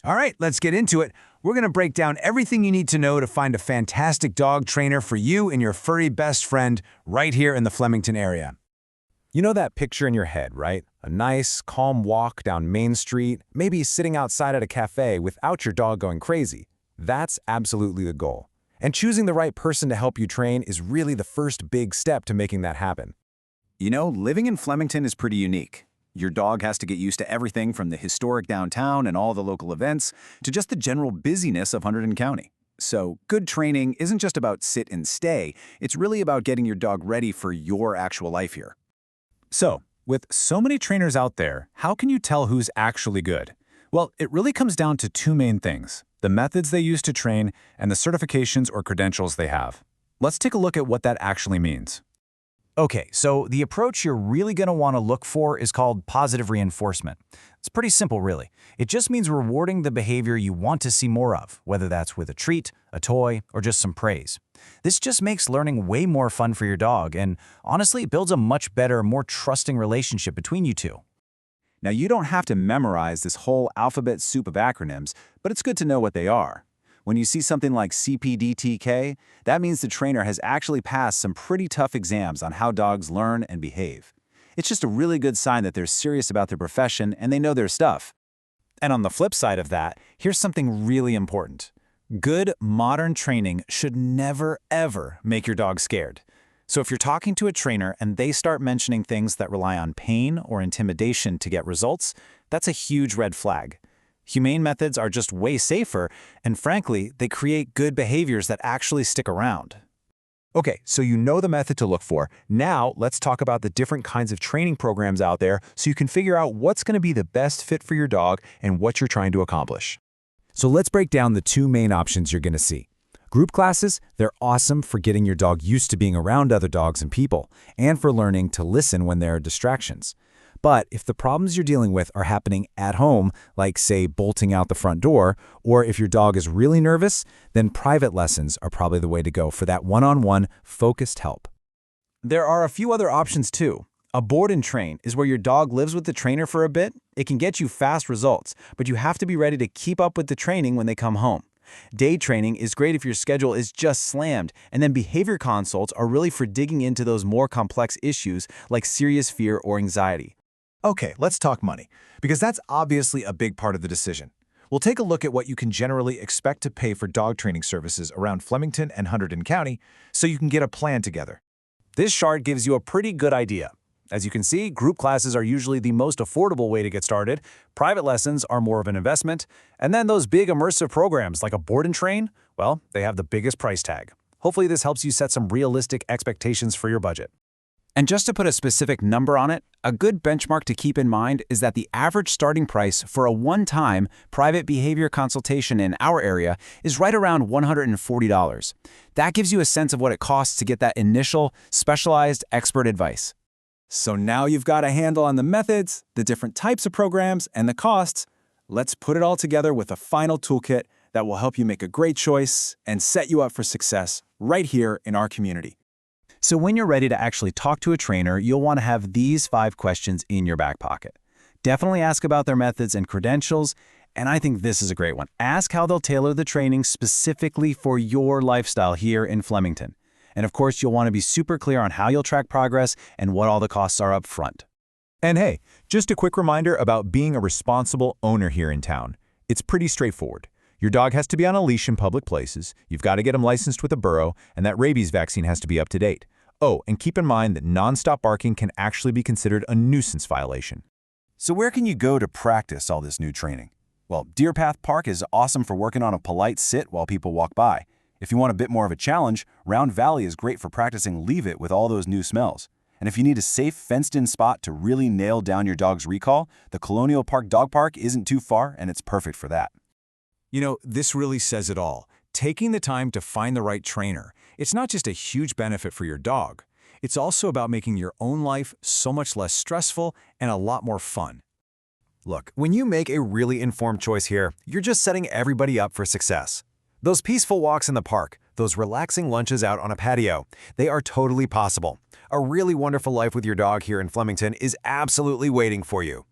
All right, let's get into it. We're going to break down everything you need to know to find a fantastic dog trainer for you and your furry best friend right here in the Flemington area. You know that picture in your head, right? A nice, calm walk down Main Street, maybe sitting outside at a cafe without your dog going crazy. That's absolutely the goal. And choosing the right person to help you train is really the first big step to making that happen. You know, living in Flemington is pretty unique. Your dog has to get used to everything from the historic downtown and all the local events to just the general busyness of Hunterdon County. So, good training isn't just about sit and stay, it's really about getting your dog ready for your actual life here. So, with so many trainers out there, how can you tell who's actually good? Well, it really comes down to two main things: the methods they use to train and the certifications or credentials they have. Let's take a look at what that actually means. Okay, so the approach you're really going to want to look for is called positive reinforcement. It's pretty simple, really. It just means rewarding the behavior you want to see more of, whether that's with a treat, a toy, or just some praise. This just makes learning way more fun for your dog, and honestly, it builds a much better, more trusting relationship between you two. Now, you don't have to memorize this whole alphabet soup of acronyms, but it's good to know what they are. When you see something like CPDTK, that means the trainer has actually passed some pretty tough exams on how dogs learn and behave. It's just a really good sign that they're serious about their profession and they know their stuff. And on the flip side of that, here's something really important. Good, modern training should never, ever make your dog scared. So if you're talking to a trainer and they start mentioning things that rely on pain or intimidation to get results, that's a huge red flag. Humane methods are just way safer, and frankly, they create good behaviors that actually stick around. Okay, so you know the method to look for. Now, let's talk about the different kinds of training programs out there so you can figure out what's going to be the best fit for your dog and what you're trying to accomplish. So let's break down the two main options you're going to see. Group classes, they're awesome for getting your dog used to being around other dogs and people, and for learning to listen when there are distractions. But if the problems you're dealing with are happening at home, like, say, bolting out the front door, or if your dog is really nervous, then private lessons are probably the way to go for that one-on-one, focused help. There are a few other options, too. A board and train is where your dog lives with the trainer for a bit. It can get you fast results, but you have to be ready to keep up with the training when they come home. Day training is great if your schedule is just slammed, and then behavior consults are really for digging into those more complex issues like serious fear or anxiety. Okay, let's talk money, because that's obviously a big part of the decision. We'll take a look at what you can generally expect to pay for dog training services around Flemington and Hunterdon County so you can get a plan together. This chart gives you a pretty good idea. As you can see, group classes are usually the most affordable way to get started, private lessons are more of an investment, and then those big immersive programs like a board and train, well, they have the biggest price tag. Hopefully this helps you set some realistic expectations for your budget. And just to put a specific number on it, a good benchmark to keep in mind is that the average starting price for a one-time private behavior consultation in our area is right around $140. That gives you a sense of what it costs to get that initial, specialized expert advice. So now you've got a handle on the methods, the different types of programs, and the costs. Let's put it all together with a final toolkit that will help you make a great choice and set you up for success right here in our community. So when you're ready to actually talk to a trainer, you'll want to have these 5 questions in your back pocket. Definitely ask about their methods and credentials, and I think this is a great one. Ask how they'll tailor the training specifically for your lifestyle here in Flemington. And of course, you'll want to be super clear on how you'll track progress and what all the costs are up front. And hey, just a quick reminder about being a responsible owner here in town. It's pretty straightforward. Your dog has to be on a leash in public places, you've got to get him licensed with a burro, and that rabies vaccine has to be up to date. Oh, and keep in mind that nonstop barking can actually be considered a nuisance violation. So where can you go to practice all this new training? Well, Deer Path Park is awesome for working on a polite sit while people walk by. If you want a bit more of a challenge, Round Valley is great for practicing Leave It with all those new smells. And if you need a safe, fenced-in spot to really nail down your dog's recall, the Colonial Park Dog Park isn't too far, and it's perfect for that. You know, this really says it all. Taking the time to find the right trainer. It's not just a huge benefit for your dog. It's also about making your own life so much less stressful and a lot more fun. Look, when you make a really informed choice here, you're just setting everybody up for success. Those peaceful walks in the park, those relaxing lunches out on a patio, they are totally possible. A really wonderful life with your dog here in Flemington is absolutely waiting for you.